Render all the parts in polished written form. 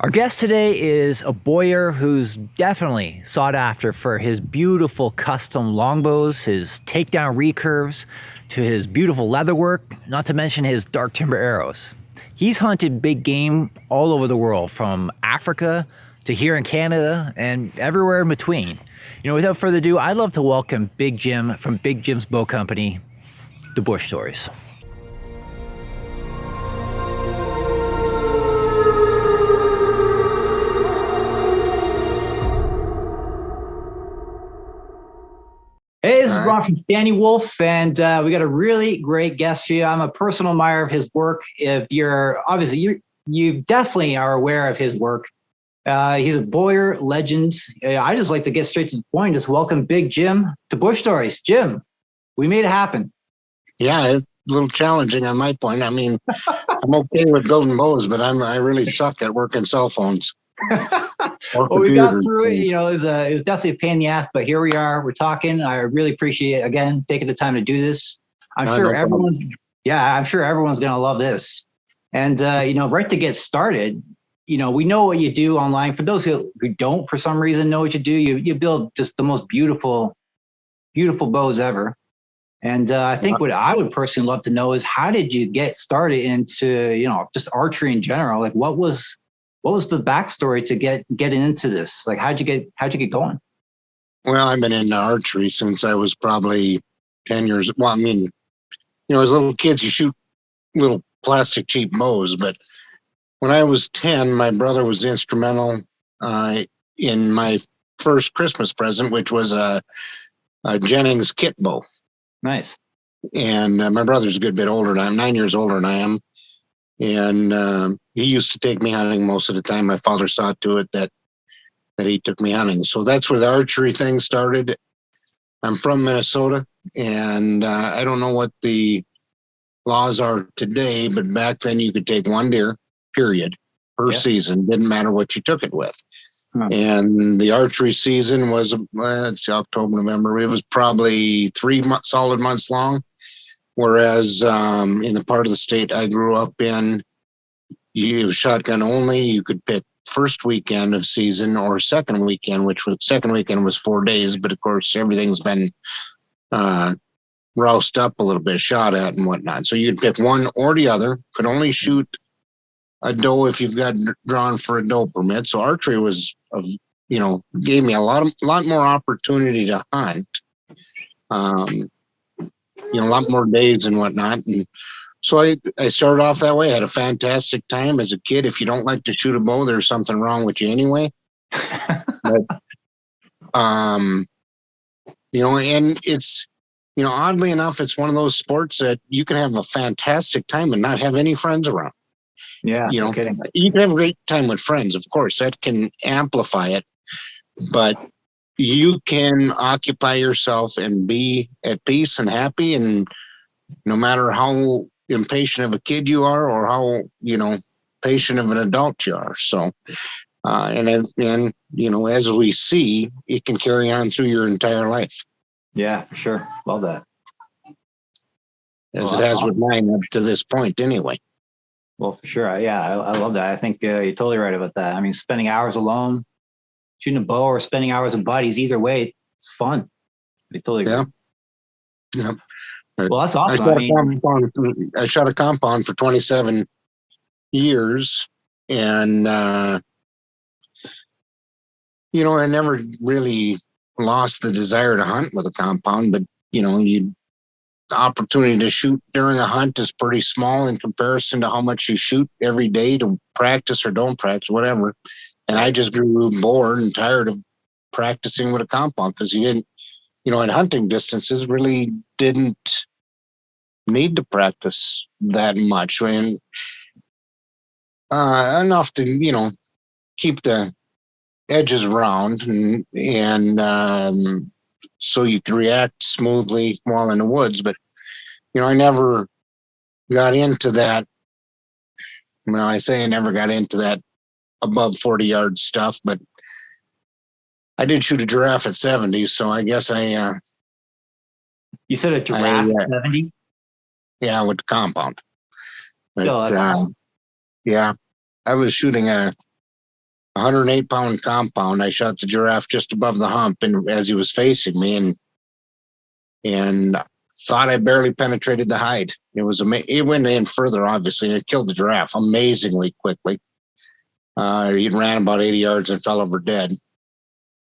Our guest today is a boyer who's definitely sought after for his beautiful custom longbows, his takedown recurves, to his beautiful leatherwork, not to mention his dark timber arrows. He's hunted big game all over the world, from Africa to here in Canada and everywhere in between. Without further ado, I'd love to welcome Big Jim from Big Jim's Bow Company, the Bush Stories. Hey, this is Ron from Danny Wolf, and we got a really great guest for you. I'm a personal admirer of his work. If you're obviously you definitely are aware of his work. He's a boyer legend. I just like to get straight to the point. Just welcome Big Jim to Bush Stories. Jim, we made it happen. Yeah, it's a little challenging on my point. I mean, I'm okay with building bows, but I really suck at working cell phones. Well, we got through it. It was definitely a pain in the ass, but here we are. We're talking. I really appreciate again taking the time to do this. I'm sure everyone's gonna love this. And right to get started, we know what you do online. For those who don't, for some reason, know what you do, you build just the most beautiful bows ever. And I think what I would personally love to know is, how did you get started into just archery in general? Like, what was the backstory to getting into this? Like, how'd you get going? Well, I've been into archery since I was probably 10 years. Well, I mean, as little kids, you shoot little plastic cheap bows. But when I was 10, my brother was instrumental in my first Christmas present, which was a Jennings kit bow. Nice. And my brother's a good bit older than I am, 9 years older than I am. And he used to take me hunting most of the time. My father saw to it that he took me hunting. So that's where the archery thing started. I'm from Minnesota, and I don't know what the laws are today, but back then you could take one deer, period, per season. Didn't matter what you took it with. And the archery season was, let's see, October, November. It was probably 3 solid months long. Whereas in the part of the state I grew up in, you was shotgun only. You could pick first weekend of season or second weekend, which was second weekend was 4 days. But of course, everything's been roused up a little bit, shot at and whatnot. So you'd pick one or the other. Could only shoot a doe if you've got drawn for a doe permit. So archery was, gave me a lot more opportunity to hunt. A lot more days and whatnot. And so I started off that way. I had a fantastic time as a kid. If you don't like to shoot a bow, there's something wrong with you anyway. But, and it's, oddly enough, it's one of those sports that you can have a fantastic time and not have any friends around. Yeah. You can have a great time with friends, of course, that can amplify it, but you can occupy yourself and be at peace and happy. And no matter how impatient of a kid you are or how, patient of an adult you are. So, as we see, it can carry on through your entire life. Yeah, for sure. Love that. As it has with mine up to this point anyway. Well, for sure. Yeah, I love that. I think you're totally right about that. I mean, spending hours alone, shooting a bow, or spending hours with buddies, either way, it's fun. I totally agree. Yeah. Well, that's awesome. I shot a compound for 27 years, and I never really lost the desire to hunt with a compound, but the opportunity to shoot during a hunt is pretty small in comparison to how much you shoot every day to practice or don't practice, whatever. And I just grew bored and tired of practicing with a compound, because you didn't, at hunting distances, really didn't need to practice that much. And enough to, keep the edges round and so you could react smoothly while in the woods. But, I never got into that. Well, I say I never got into that above 40-yard stuff, but I did shoot a giraffe at 70, so I guess You said a giraffe at 70? Yeah, with the compound. But, that's awesome. Yeah, I was shooting a 108-pound compound. I shot the giraffe just above the hump, and as he was facing me, and thought I barely penetrated the hide. It was it went in further, obviously, and it killed the giraffe amazingly quickly. He ran about 80 yards and fell over dead.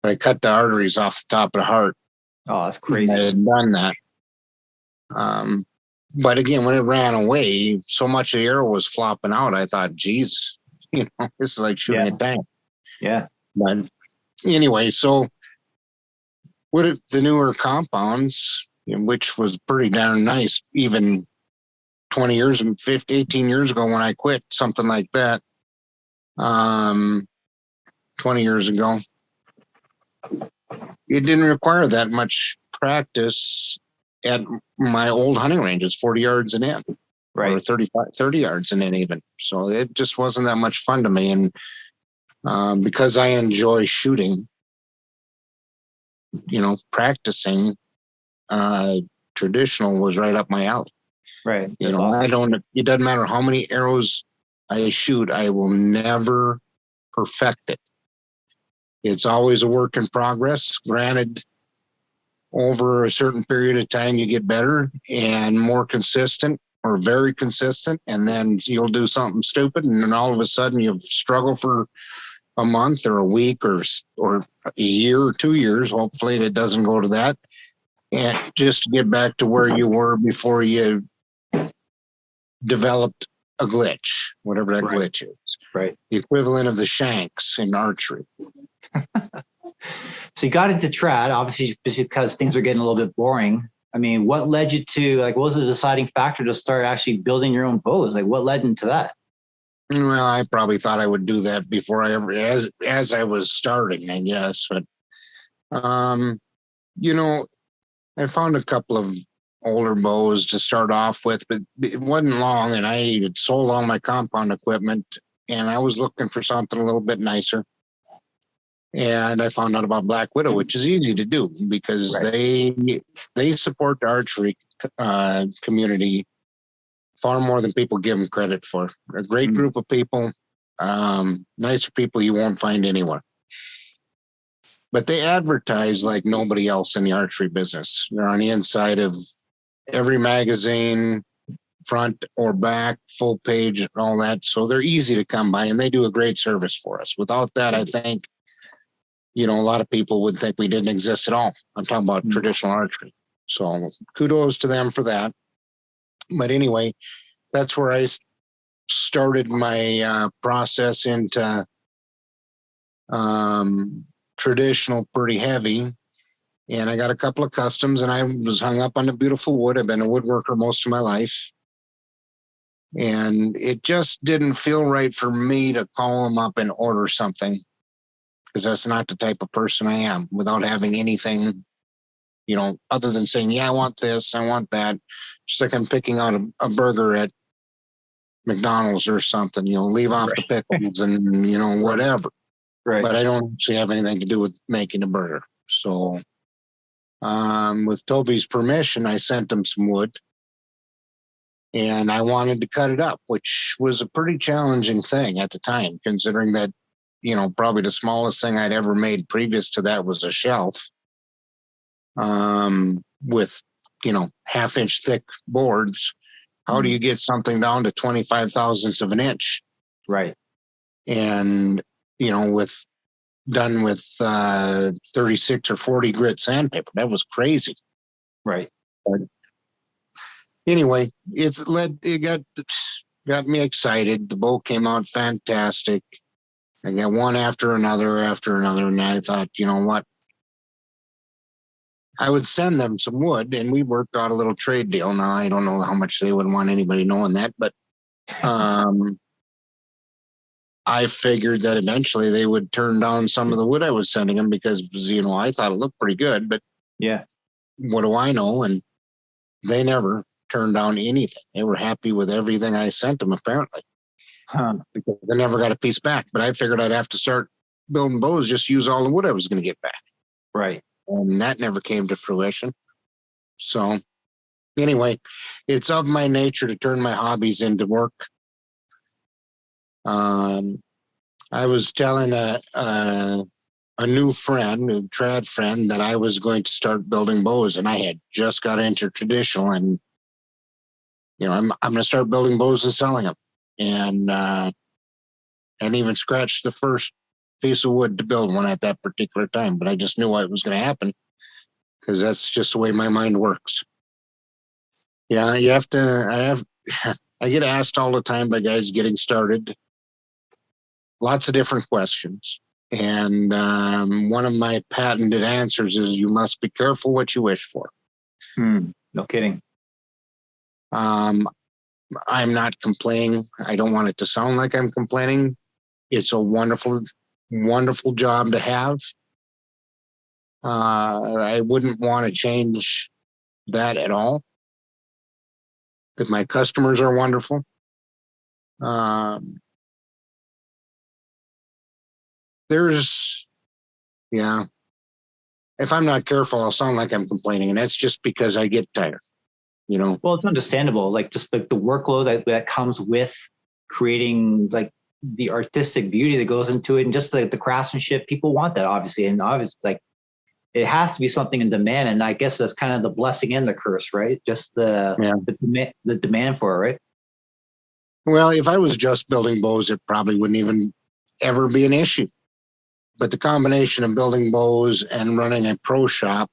But I cut the arteries off the top of the heart. Oh, that's crazy. I had done that. But again, when it ran away, so much of the arrow was flopping out. I thought, geez, this is like shooting a tank. Yeah. But anyway, so with the newer compounds, which was pretty darn nice, even 20 years and 18 years ago when I quit, something like that. 20 years ago, it didn't require that much practice at my old hunting ranges, 40 yards and in, right, or 30 yards and in even. So it just wasn't that much fun to me. And because I enjoy shooting, practicing, traditional was right up my alley. Right. Awesome. It doesn't matter how many arrows I shoot, I will never perfect it. It's always a work in progress. Granted, over a certain period of time, you get better and more consistent, or very consistent, and then you'll do something stupid, and then all of a sudden you've struggled for a month or a week or a year or 2 years. Hopefully it doesn't go to that, and just to get back to where you were before you developed a glitch, whatever that glitch is. Right. The equivalent of the shanks in archery. So you got into trad, obviously, because things are getting a little bit boring. I mean, what led you to, what was the deciding factor to start actually building your own bows? What led into that? Well, I probably thought I would do that before I ever, as I was starting, I guess. But, I found a couple of older bows to start off with, but it wasn't long, and I had sold all my compound equipment, and I was looking for something a little bit nicer. And I found out about Black Widow, which is easy to do because they support the archery community far more than people give them credit for. A great group of people, nicer people you won't find anywhere. But they advertise like nobody else in the archery business. They're on the inside of every magazine, front or back, full page, all that. So they're easy to come by, and they do a great service for us. Without that, I think, a lot of people would think we didn't exist at all. I'm talking about traditional archery. So kudos to them for that. But anyway, that's where I started my process into traditional pretty heavy. And I got a couple of customs, and I was hung up on the beautiful wood. I've been a woodworker most of my life. And it just didn't feel right for me to call them up and order something, because that's not the type of person I am, without having anything, other than saying, yeah, I want this, I want that. Just like I'm picking out a burger at McDonald's or something, leave off the pickles and, whatever. Right. But I don't actually have anything to do with making a burger. So with Toby's permission, I sent him some wood, and I wanted to cut it up, which was a pretty challenging thing at the time, considering that, probably the smallest thing I'd ever made previous to that was a shelf with, half-inch thick boards. How do you get something down to 25 thousandths of an inch? Right. And, done with 36 or 40 grit sandpaper. That was crazy. Right. But anyway, it got me excited. The bow came out fantastic. I got one after another, and I thought, you know what? I would send them some wood, and we worked out a little trade deal. Now, I don't know how much they would want anybody knowing that, but I figured that eventually they would turn down some of the wood I was sending them because, I thought it looked pretty good, but yeah, what do I know? And they never turned down anything. They were happy with everything I sent them, apparently. Because I never got a piece back, but I figured I'd have to start building bows, just use all the wood I was going to get back. Right. And that never came to fruition. So anyway, it's of my nature to turn my hobbies into work. I I was telling a new friend, a trad friend, that I was going to start building bows, and I had just got into traditional, and I'm going to start building bows and selling them, and hadn't even scratched the first piece of wood to build one at that particular time, but I just knew what was going to happen because that's just the way my mind works. Yeah, you have to. I get asked all the time by guys getting started, lots of different questions. And one of my patented answers is you must be careful what you wish for. No kidding. I'm not complaining. I don't want it to sound like I'm complaining. It's a wonderful, wonderful job to have. I wouldn't want to change that at all. Because my customers are wonderful. If I'm not careful, I'll sound like I'm complaining, and that's just because I get tired, Well, it's understandable, like just the workload that comes with creating like the artistic beauty that goes into it, and just the craftsmanship. People want that, obviously, and obviously, like it has to be something in demand, and I guess that's kind of the blessing and the curse, right? Just the demand for it, right? Well, if I was just building bows, it probably wouldn't even ever be an issue. But the combination of building bows and running a pro shop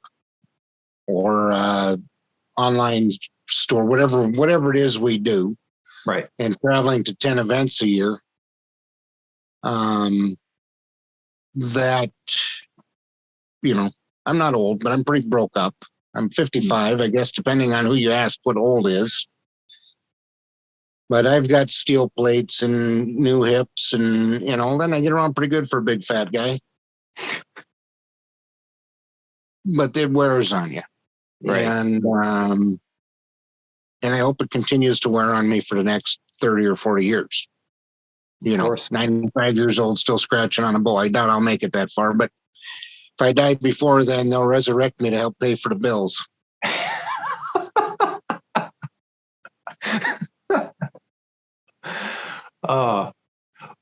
or online store, whatever it is we do, right, and traveling to 10 events a year, that, I'm not old, but I'm pretty broke up. I'm 55, I guess, depending on who you ask what old is. But I've got steel plates and new hips, and then I get around pretty good for a big fat guy. But it wears on you, right? And I hope it continues to wear on me for the next 30 or 40 years. 95 years old, still scratching on a bow. I doubt I'll make it that far, but if I die before then, they'll resurrect me to help pay for the bills.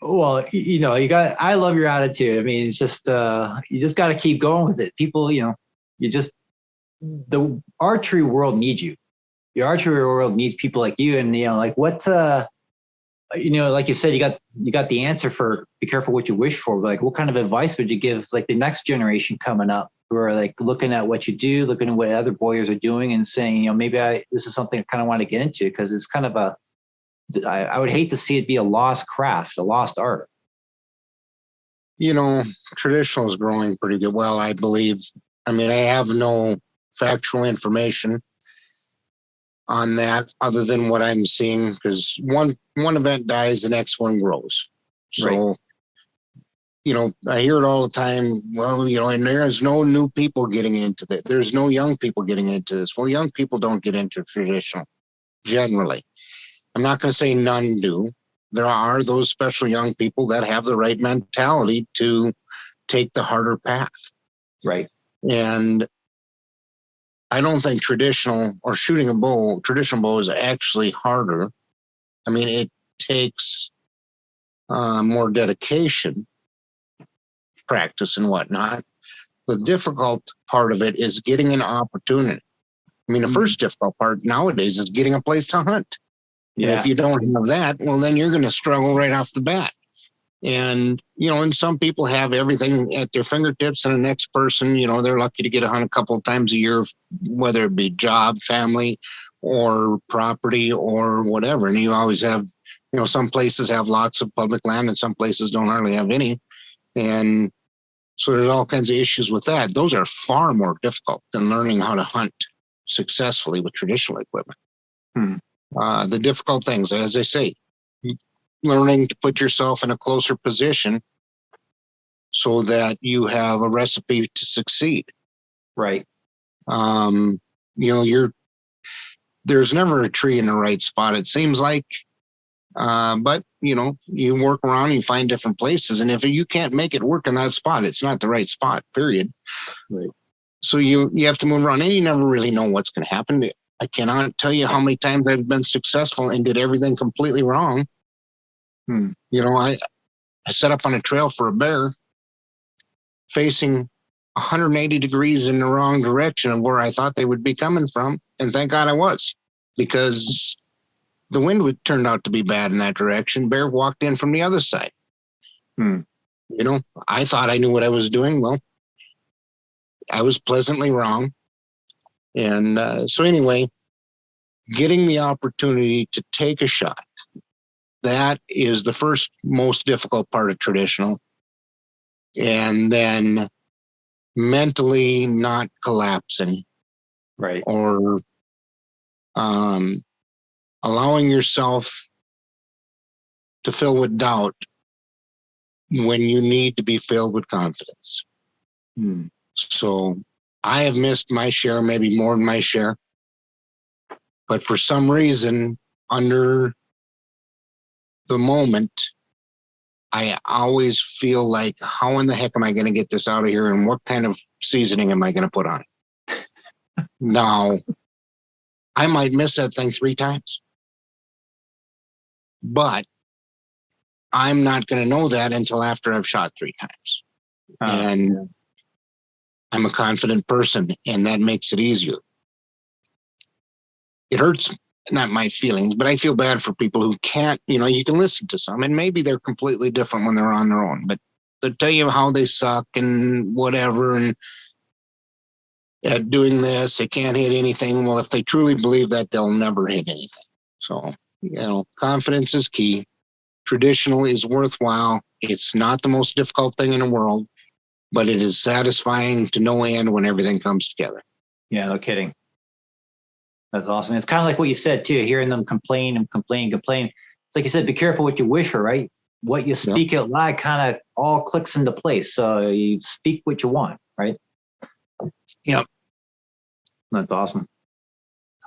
Well, I love your attitude. I mean, it's just, you just got to keep going with it. People, the archery world needs you. The archery world needs people like you. And, like you said, you got the answer for be careful what you wish for. But like, what kind of advice would you give like the next generation coming up who are like looking at what you do, looking at what other bowyers are doing and saying, maybe this is something I kind of want to get into, because it's kind of I would hate to see it be a lost craft, a lost art. Traditional is growing pretty good. Well, I believe. I mean, I have no factual information on that other than what I'm seeing, because one event dies, the next one grows. So, right. I hear it all the time. Well, and there's no new people getting into that. There's no young people getting into this. Well, young people don't get into traditional generally. I'm not going to say none do. There are those special young people that have the right mentality to take the harder path. Right. And I don't think traditional bow is actually harder. I mean, it takes more dedication, practice and whatnot. The difficult part of it is getting an opportunity. I mean, the first difficult part nowadays is getting a place to hunt. Yeah. And if you don't have that, well, then you're going to struggle right off the bat. And, and some people have everything at their fingertips, and the next person, they're lucky to get a hunt a couple of times a year, whether it be job, family, or property or whatever. And you always have, some places have lots of public land and some places don't hardly have any. And so there's all kinds of issues with that. Those are far more difficult than learning how to hunt successfully with traditional equipment. The difficult things, as I say, learning to put yourself in a closer position so that you have a recipe to succeed. Right. There's never a tree in the right spot, it seems like. But, you work around, you find different places. And if you can't make it work in that spot, it's not the right spot, period. Right. So you have to move around, and you never really know what's going to happen. I cannot tell you how many times I've been successful and did everything completely wrong. I set up on a trail for a bear facing 180 degrees in the wrong direction of where I thought they would be coming from. And thank God I was, because the wind turned out to be bad in that direction. Bear walked in from the other side. You know, I thought I knew what I was doing. Well, I was pleasantly wrong. And so anyway, getting the opportunity to take a shot, that is the first most difficult part of traditional. And then mentally not collapsing. Right. Or allowing yourself to fill with doubt when you need to be filled with confidence. So I have missed my share, maybe more than my share. But for some reason, under the moment, I always feel like, how in the heck am I going to get this out of here? And what kind of seasoning am I going to put on it? Now, I might miss that thing 3 times. But I'm not going to know that until after I've shot 3 times. And I'm a confident person, and that makes it easier. It hurts, not my feelings, but I feel bad for people who can't, you know, you can listen to some, and maybe they're completely different when they're on their own, but they'll tell you how they suck and whatever, and at doing this, they can't hit anything. Well, if they truly believe that, they'll never hit anything. So, you know, confidence is key. Traditional is worthwhile. It's not the most difficult thing in the world, but it is satisfying to no end when everything comes together. Yeah, no kidding. That's awesome. It's kind of like what you said too, hearing them complain and complain. It's like you said, be careful what you wish for, right? What you speak out loud kind of all clicks into place. So you speak what you want, right? Yep. That's awesome.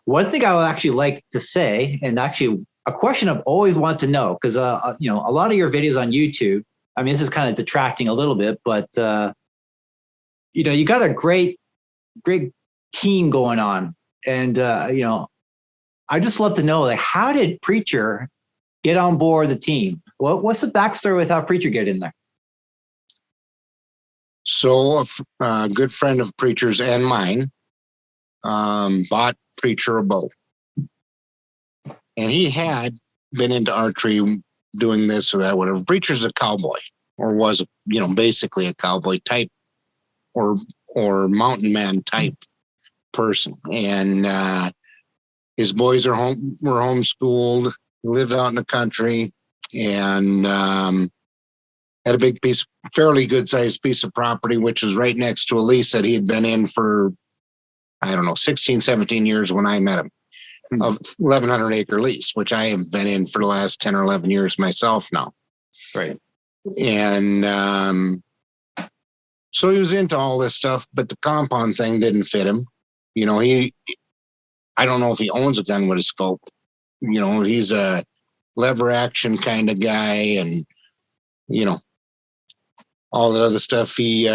One thing I would actually like to say, and actually a question I've always wanted to know, because you know, a lot of your videos on YouTube, I mean, this is kind of detracting a little bit, but you know, you got a great team going on. And, you know, I just love to know, like, how did Preacher get on board the team? What's the backstory with how Preacher get in there? So a good friend of Preacher's and mine bought Preacher a bow. And he had been into archery, doing this or that, whatever. Preacher's a cowboy, or was, you know, basically a cowboy type or mountain man type person. And his boys were homeschooled, lived out in the country, and had a big fairly good sized piece of property, which was right next to a lease that he had been in for, I don't know, 16, 17 years when I met him, of 1,100 acre lease, which I have been in for the last 10 or 11 years myself now. Right. And so he was into all this stuff, but the compound thing didn't fit him. You know, I don't know if he owns a gun with a scope. You know, he's a lever action kind of guy, and, you know, all the other stuff. He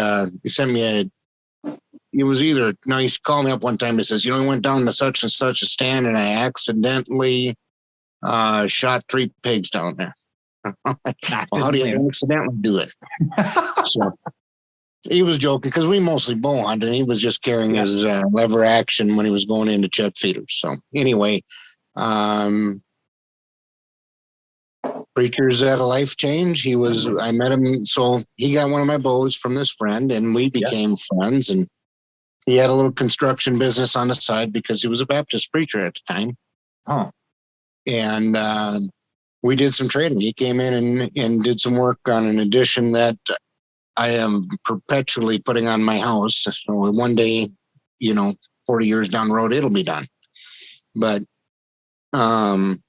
sent me he called me up one time. He says, you know, he went down to such and such a stand and I accidentally shot 3 pigs down there. Well, how do you accidentally do it? So he was joking, because we mostly bow hunt, and he was just carrying his lever action when he was going into check feeders. So anyway, Preacher's had a life change. I met him, so he got one of my bows from this friend, and we became friends. And he had a little construction business on the side because he was a Baptist preacher at the time. Oh. And we did some trading. He came in and did some work on an addition that I am perpetually putting on my house. So one day, you know, 40 years down the road, it'll be done. But, and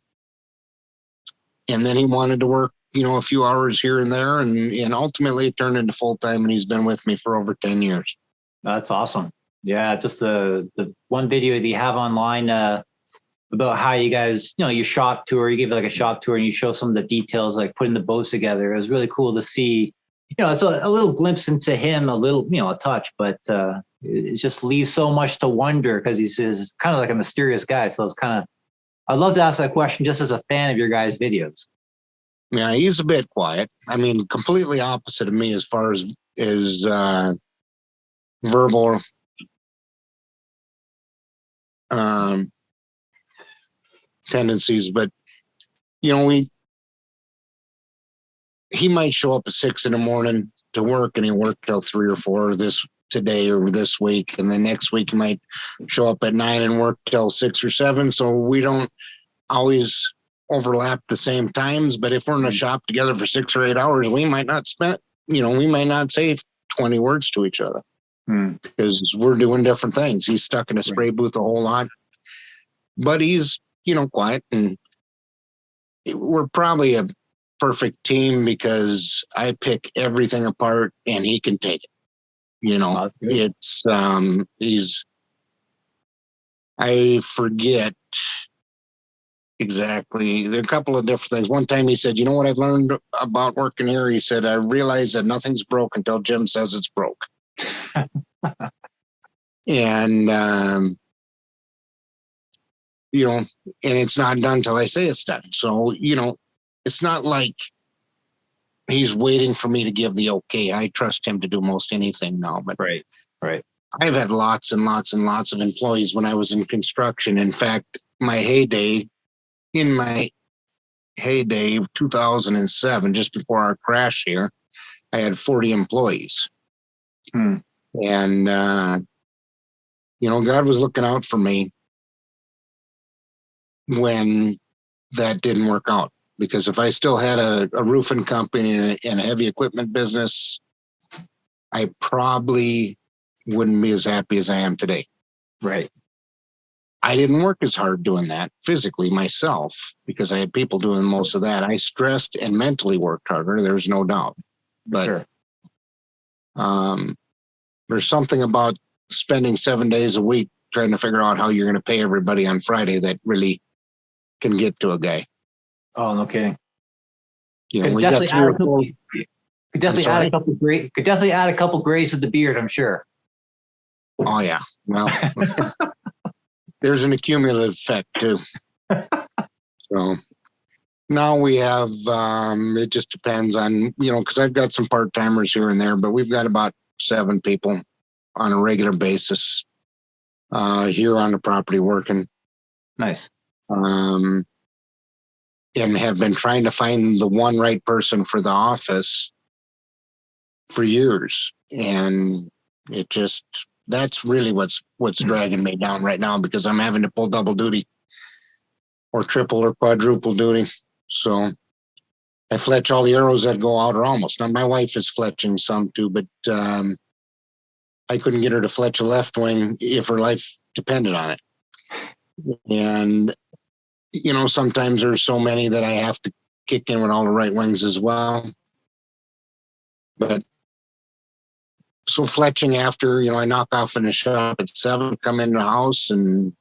then he wanted to work, you know, a few hours here and there, and ultimately it turned into full time, and he's been with me for over 10 years. That's awesome. Yeah. Just the one video that you have online about how you guys, you know, you shop tour, you give like a shop tour and you show some of the details, like putting the bows together. It was really cool to see. You know, it's a little glimpse into him, a little, you know, a touch, but it just leaves so much to wonder, because he's kind of like a mysterious guy. So it's kind of, I'd love to ask that question just as a fan of your guys' videos. Yeah, he's a bit quiet. I mean, completely opposite of me as far as verbal tendencies. But you know, he might show up at 6 a.m. to work, and he worked till 3 or 4 today or this week, and then next week he might show up at 9 and work till 6 or 7. So we don't always overlap the same times. But if we're in a shop together for 6 or 8 hours, we might not say 20 words to each other because we're doing different things. He's stuck in a spray booth a whole lot, but he's, quiet, and we're probably a perfect team because I pick everything apart and he can take it. It's I forget exactly. There are a couple of different things. One time he said, "You know what I've learned about working here?" He said, "I realize that nothing's broke until Jim says it's broke." And and it's not done till I say it's done. So, it's not like he's waiting for me to give the okay. I trust him to do most anything now. But right. I've had lots and lots and lots of employees when I was in construction. In fact, in my heyday of 2007, just before our crash here, I had 40 employees. And, God was looking out for me when that didn't work out. Because if I still had a roofing company and a heavy equipment business, I probably wouldn't be as happy as I am today. Right. I didn't work as hard doing that physically myself because I had people doing most of that. I stressed and mentally worked harder. There's no doubt. But sure. There's something about spending 7 days a week trying to figure out how you're going to pay everybody on Friday that really can get to a guy. Oh, no kidding. We got could definitely add a couple grays to the beard, I'm sure. Oh yeah. Well, there's an accumulative effect too. So now we have, it just depends on, because I've got some part-timers here and there, but we've got about 7 people on a regular basis here on the property working. Nice. And have been trying to find the one right person for the office for years. And that's really what's dragging me down right now, because I'm having to pull double duty or triple or quadruple duty. So I fletch all the arrows that go out or almost. Now my wife is fletching some too, but I couldn't get her to fletch a left wing if her life depended on it. And sometimes there's so many that I have to kick in with all the right wings as well. But so fletching after, I knock off in the shop at 7, come in the house and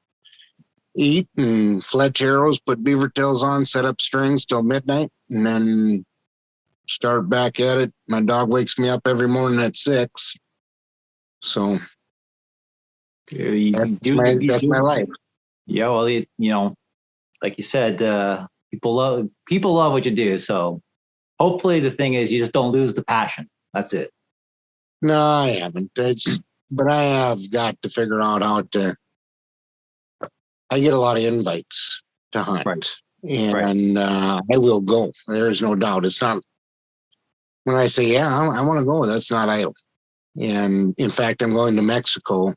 eat and fletch arrows, put beaver tails on, set up strings till midnight, and then start back at it. My dog wakes me up every morning at 6. So that's my life. Yeah, well, like you said, people love what you do. So hopefully the thing is you just don't lose the passion. That's it. No, I haven't. But I have got to figure out how to. I get a lot of invites to hunt, and I will go. There is no doubt. It's not when I say I want to go. That's not idle. And in fact, I'm going to Mexico,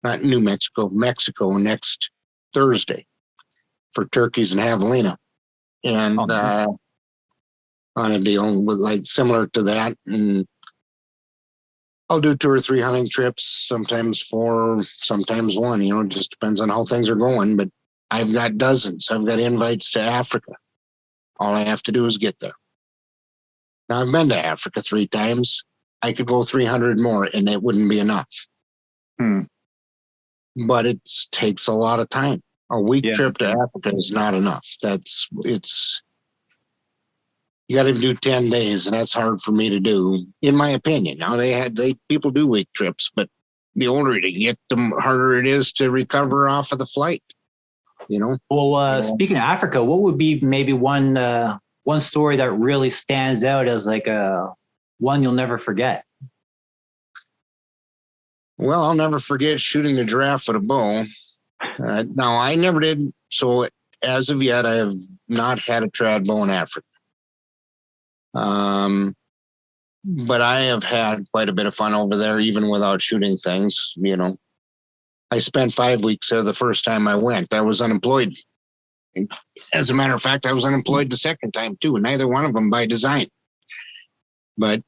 not New Mexico, Mexico next Thursday for turkeys and javelina, and on a deal with similar to that. And I'll do 2 or 3 hunting trips, sometimes 4, sometimes 1. It just depends on how things are going. But I've got dozens. I've got invites to Africa. All I have to do is get there. Now I've been to Africa 3 times. I could go 300 more, and it wouldn't be enough. But it takes a lot of time. A week trip to Africa is not enough. You got to do 10 days, and that's hard for me to do, in my opinion. Now people do week trips, but the older you get, the harder it is to recover off of the flight. Well, speaking of Africa, what would be maybe one one story that really stands out as like a one you'll never forget? Well, I'll never forget shooting a giraffe with a bow. No, I never did. So as of yet, I have not had a trad bow in Africa. But I have had quite a bit of fun over there, even without shooting things. I spent 5 weeks there the first time I went. I was unemployed. As a matter of fact, I was unemployed the second time too, neither one of them by design. But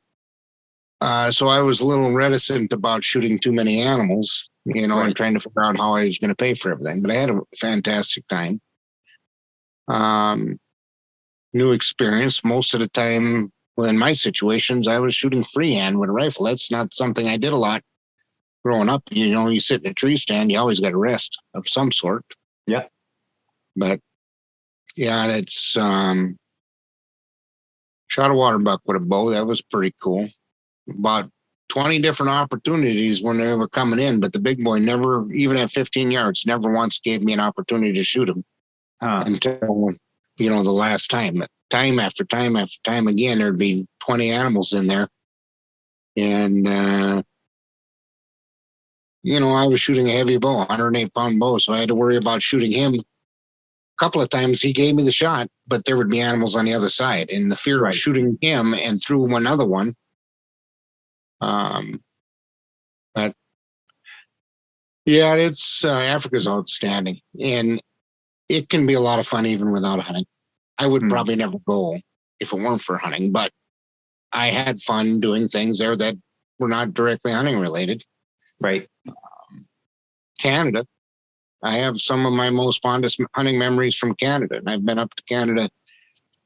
so I was a little reticent about shooting too many animals, right, and trying to figure out how I was going to pay for everything. But I had a fantastic time. New experience. Most of the time, in my situations, I was shooting freehand with a rifle. That's not something I did a lot growing up. You sit in a tree stand, you always got a rest of some sort. Yeah. But yeah, it's shot a water buck with a bow. That was pretty cool. About 20 different opportunities when they were coming in, but the big boy never, even at 15 yards, never once gave me an opportunity to shoot him until, the last time. Time after time after time again, there'd be 20 animals in there. And, I was shooting a heavy bow, 108-pound bow, so I had to worry about shooting him. A couple of times he gave me the shot, but there would be animals on the other side. And the fear of shooting him and through another one. But yeah, it's Africa's outstanding, and it can be a lot of fun even without hunting. I would probably never go if it weren't for hunting, but I had fun doing things there that were not directly hunting related. Right. Canada. I have some of my most fondest hunting memories from Canada, and I've been up to Canada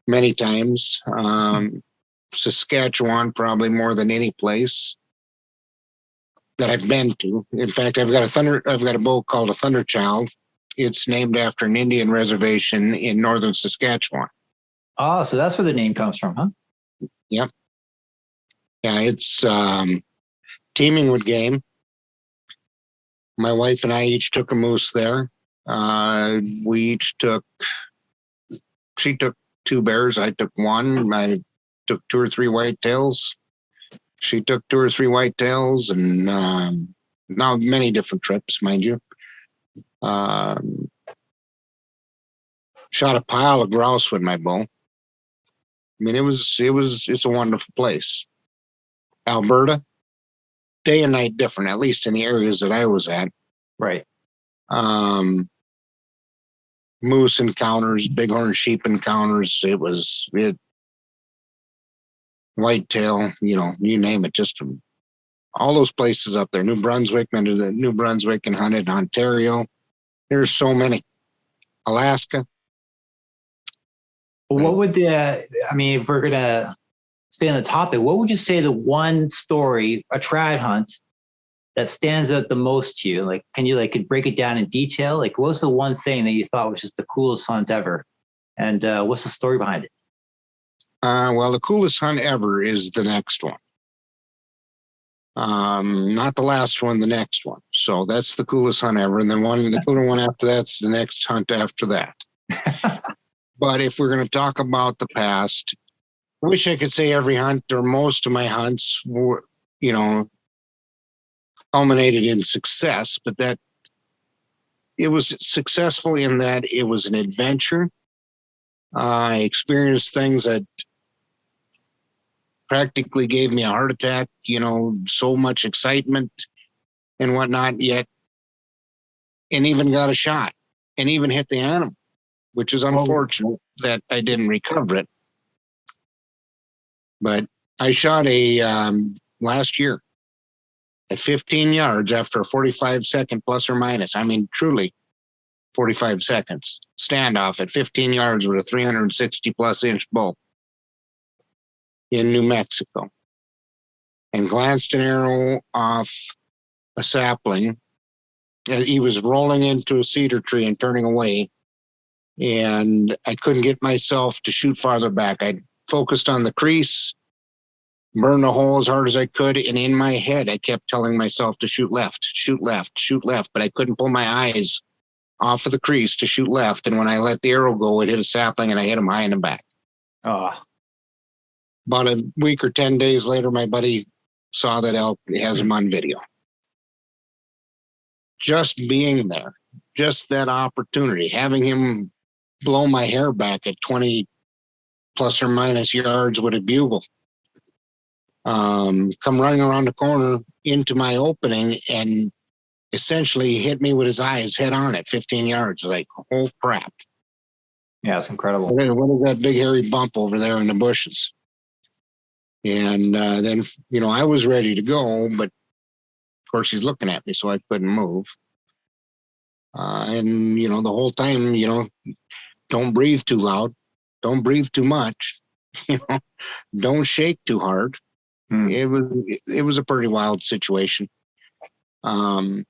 many times. Saskatchewan, probably more than any place that I've been to. In fact, I've got a bow called a Thunderchild. It's named after an Indian reservation in northern Saskatchewan. Oh, so that's where the name comes from, huh? Yep. Yeah, it's teeming with game. My wife and I each took a moose there. She took 2 bears. I took 1. I took 2 or 3 whitetails. She took 2 or 3 whitetails, and now many different trips, mind you. Shot a pile of grouse with my bow. I mean, it's a wonderful place. Alberta, day and night different, at least in the areas that I was at. Right. Moose encounters, bighorn sheep encounters. Whitetail, you name it, just all those places up there. New Brunswick, under the New Brunswick, and hunted in Ontario. There's so many. Alaska. Well, what would if we're gonna stay on the topic, what would you say the one story, a trad hunt, that stands out the most to you? Like, can you could break it down in detail? Like, what's the one thing that you thought was just the coolest hunt ever? And what's the story behind it? Well, the coolest hunt ever is the next one. Not the last one, the next one. So that's the coolest hunt ever. And then the cooler one after that's the next hunt after that. But if we're going to talk about the past, I wish I could say every hunt or most of my hunts were, culminated in success, but that it was successful in that it was an adventure. I experienced things that practically gave me a heart attack, so much excitement and whatnot, and even got a shot and even hit the animal, which is unfortunate that I didn't recover it. But I shot last year at 15 yards after a 45-second plus or minus. I mean, truly 45 seconds standoff at 15 yards with a 360 plus inch bow in New Mexico, and glanced an arrow off a sapling. He was rolling into a cedar tree and turning away, and I couldn't get myself to shoot farther back. I focused on the crease, burned the hole as hard as I could, and in my head I kept telling myself to shoot left, shoot left, shoot left, but I couldn't pull my eyes off of the crease to shoot left. And when I let the arrow go, it hit a sapling and I hit him high in the back. Oh, About a week or 10 days later, my buddy saw that elk, has him on video. Just being there, just that opportunity, having him blow my hair back at 20 plus or minus yards with a bugle, come running around the corner into my opening and essentially hit me with his eyes head on at 15 yards. Like, oh crap. Yeah, it's incredible. What is that big hairy bump over there in the bushes? And then, I was ready to go, but of course he's looking at me, so I couldn't move. And, the whole time, don't breathe too loud. Don't breathe too much. Don't shake too hard. It was a pretty wild situation. And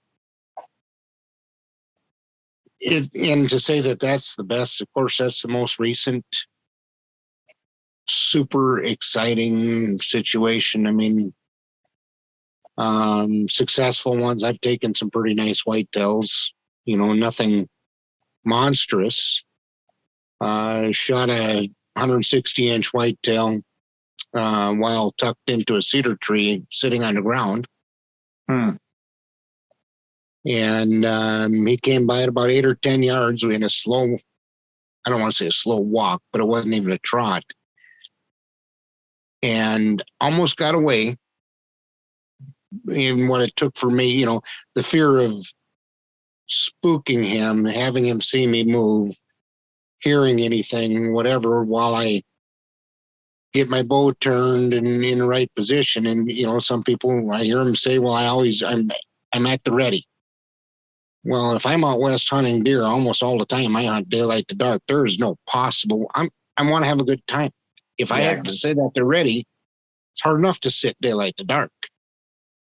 to say that that's the best, of course, that's the most recent super exciting situation. I mean, successful ones. I've taken some pretty nice whitetails, nothing monstrous. Shot a 160-inch whitetail while tucked into a cedar tree sitting on the ground. And he came by at about 8 or 10 yards in a slow, I don't want to say a slow walk, but it wasn't even a trot. And almost got away in what it took for me, the fear of spooking him, having him see me move, hearing anything, whatever, while I get my bow turned and in the right position. And, some people, I hear them say, well, I'm at the ready. Well, if I'm out west hunting deer, almost all the time I hunt daylight to dark. There is no possible. I want to have a good time. If I have to sit at the ready, it's hard enough to sit daylight to dark.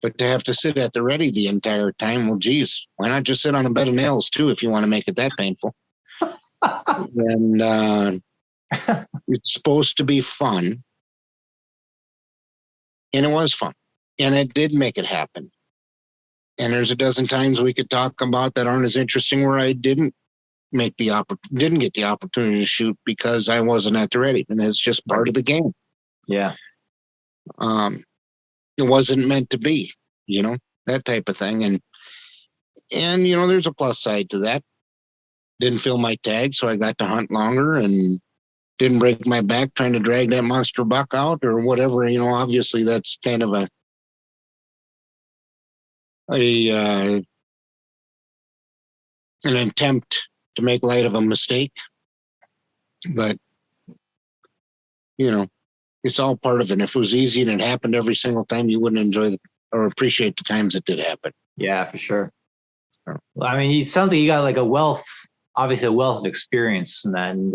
But to have to sit at the ready the entire time, well, geez, why not just sit on a bed of nails too if you want to make it that painful? And it's supposed to be fun. And it was fun. And it did make it happen. And there's a dozen times we could talk about that aren't as interesting where I didn't get the opportunity to shoot because I wasn't at the ready. And it's just part of the game. Yeah. It wasn't meant to be, that type of thing. And there's a plus side to that. Didn't fill my tag, so I got to hunt longer and didn't break my back trying to drag that monster buck out or whatever. Obviously that's kind of an attempt to make light of a mistake. But, it's all part of it. If it was easy and it happened every single time, you wouldn't enjoy or appreciate the times it did happen. Yeah, for sure. Well, I mean, it sounds like you got like a wealth of experience in that. And,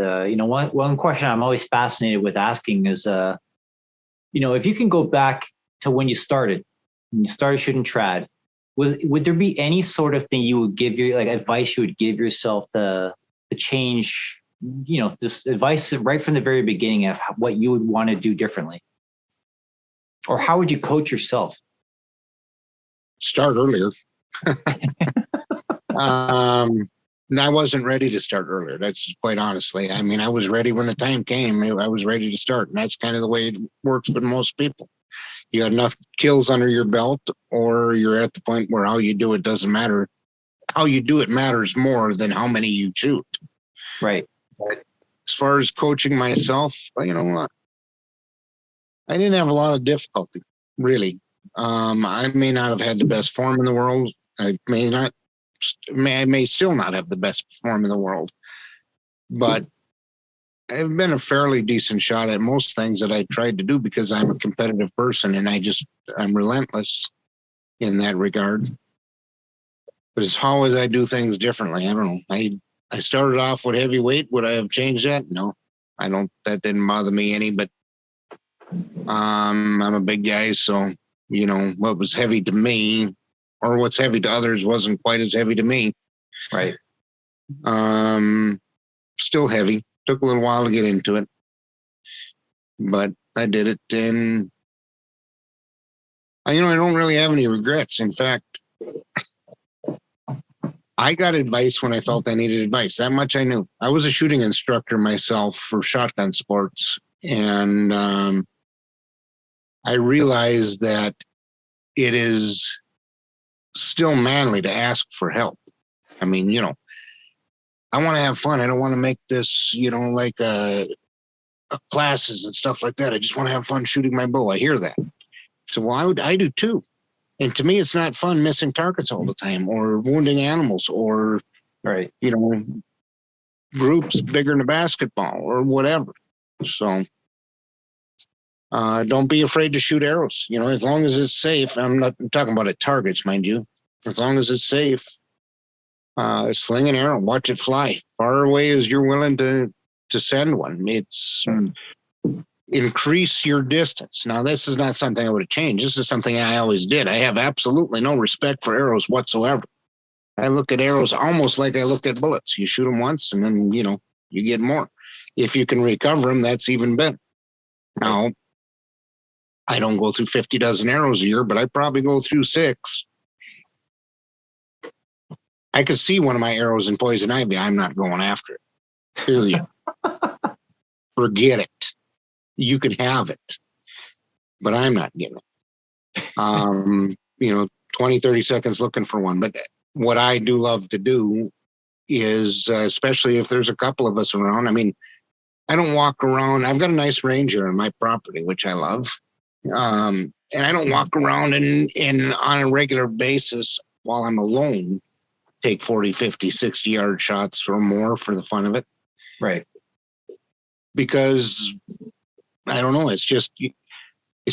one question I'm always fascinated with asking is, if you can go back to when you started shooting trad, would there be any sort of thing you would give advice you would give yourself to change, this advice right from the very beginning of what you would want to do differently? Or how would you coach yourself? Start earlier. I wasn't ready to start earlier. That's quite honestly. I mean, I was ready when the time came. I was ready to start. And that's kind of the way it works with most people. You got enough kills under your belt, or you're at the point where how you do it doesn't matter. How you do it matters more than how many you shoot. Right. As far as coaching myself, I didn't have a lot of difficulty, really. I may not have had the best form in the world. I may still not have the best form in the world, but I've been a fairly decent shot at most things that I tried to do because I'm a competitive person and I'm relentless in that regard. But as how as I do things differently, I don't know. I started off with heavyweight. Would I have changed that? No, I don't. That didn't bother me any. But I'm a big guy, so what was heavy to me, or what's heavy to others, wasn't quite as heavy to me. Right. Still heavy. Took a little while to get into it, but I did it, and I don't really have any regrets. In fact, I got advice when I felt I needed advice. That much I knew. I was a shooting instructor myself for shotgun sports, And I realize that it is still manly to ask for help. I mean, I want to have fun. I don't want to make this, like classes and stuff like that. I just want to have fun shooting my bow. I hear that. So, well, I do too. And to me, it's not fun missing targets all the time or wounding animals or, right, groups bigger than a basketball or whatever. So don't be afraid to shoot arrows. As long as it's safe. I'm not talking about at targets, mind you. As long as it's safe, sling an arrow, watch it fly far away as you're willing to send one. It's increase your distance. Now, this is not something I would have changed. This is something I always did. I have absolutely no respect for arrows whatsoever. I look at arrows almost like I look at bullets. You shoot them once and then, you get more. If you can recover them, that's even better. Now, I don't go through 50 dozen arrows a year, but I probably go through 6. I could see one of my arrows in poison ivy. I'm not going after it. Period. Forget it. You can have it, but I'm not getting it. 20, 30 seconds looking for one. But what I do love to do is, especially if there's a couple of us around, I mean, I don't walk around. I've got a nice range here on my property, which I love. And I don't walk around and on a regular basis while I'm alone, take 40, 50, 60 yard shots or more for the fun of it. Right. Because I don't know, it's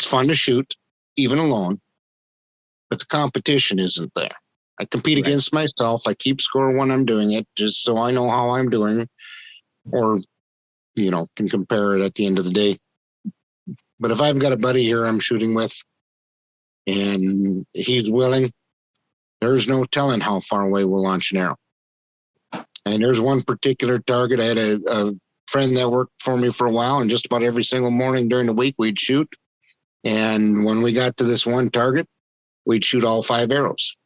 fun to shoot even alone, but the competition isn't there. I compete against myself. I keep score when I'm doing it just so I know how I'm doing or, can compare it at the end of the day. But if I've got a buddy here I'm shooting with and he's willing, there's no telling how far away we'll launch an arrow. And there's one particular target. I had a friend that worked for me for a while, and just about every single morning during the week we'd shoot. And when we got to this one target, we'd shoot all 5 arrows.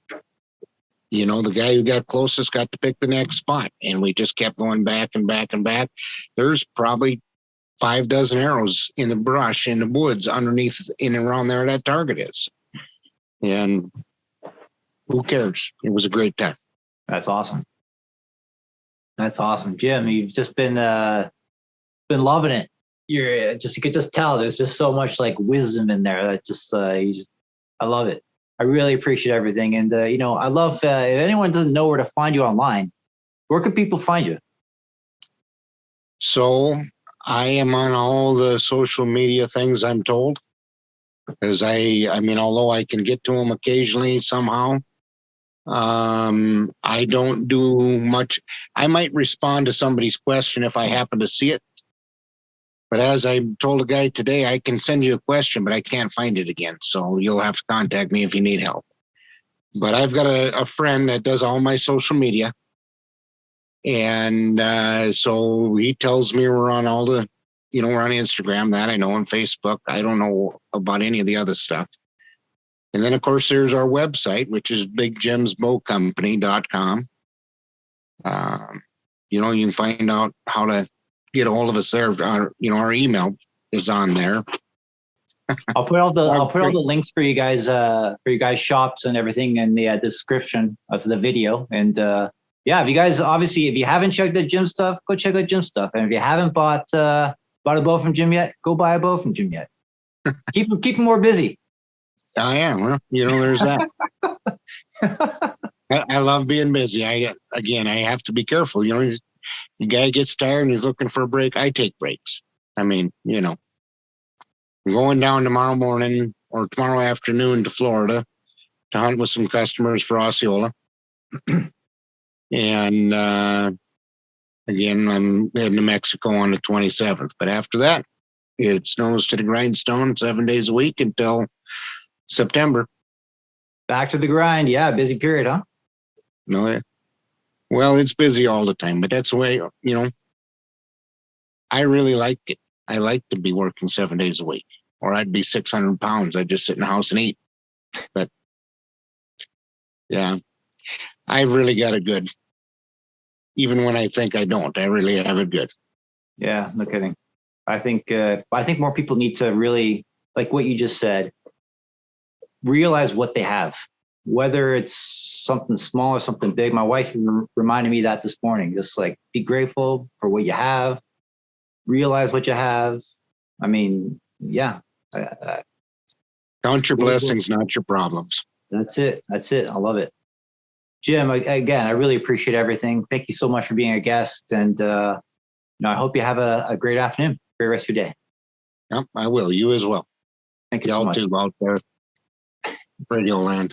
The guy who got closest got to pick the next spot, and we just kept going back and back and back. There's probably 5 dozen arrows in the brush, in the woods, underneath, in and around there that target is. And who cares? It was a great time. That's awesome. That's awesome, Jim. You've just been loving it. You could just tell there's just so much like wisdom in there that I love it. I really appreciate everything. And, I love, if anyone doesn't know where to find you online, where can people find you? So I am on all the social media things, I'm told, because although I can get to them occasionally somehow, I don't do much. I might respond to somebody's question if I happen to see it. But as I told a guy today, I can send you a question, but I can't find it again. So you'll have to contact me if you need help. But I've got a friend that does all my social media. And so he tells me we're on all the, we're on Instagram, that I know, on Facebook. I don't know about any of the other stuff. And then, of course, there's our website, which is bigjimsbowcompany.com. You can find out how to get a hold of us there. Our email is on there. I'll put all the links for you guys shops and everything in the description of the video. And if you guys, obviously, if you haven't checked out Jim stuff, go check out Jim stuff. And if you haven't bought a bow from Jim yet, go buy a bow from Jim yet. keep him more busy. I am. Well, there's that. I love being busy. I have to be careful. The guy gets tired and he's looking for a break. I take breaks. I'm going down tomorrow morning or tomorrow afternoon to Florida to hunt with some customers for Osceola. And again, I'm heading to Mexico on the 27th. But after that, it snows to the grindstone 7 days a week until September. Back to the grind. Yeah, busy period, huh? No, well, it's busy all the time, but that's the way, I really like it. I like to be working 7 days a week, or I'd be 600 pounds. I'd just sit in the house and eat. But yeah, I've really got it good. Even when I think I don't, I really have it good. Yeah, no kidding. I think more people need to really, like what you just said, realize what they have, whether it's something small or something big. My wife reminded me that this morning, just like be grateful for what you have, realize what you have. I mean, yeah. Count your blessings, not your problems. That's it. I love it. Jim, again, I really appreciate everything. Thank you so much for being a guest. And, I hope you have a great afternoon, great rest of your day. Yep, I will. You as well. Thank you so much. Y'all too out there. Radio land.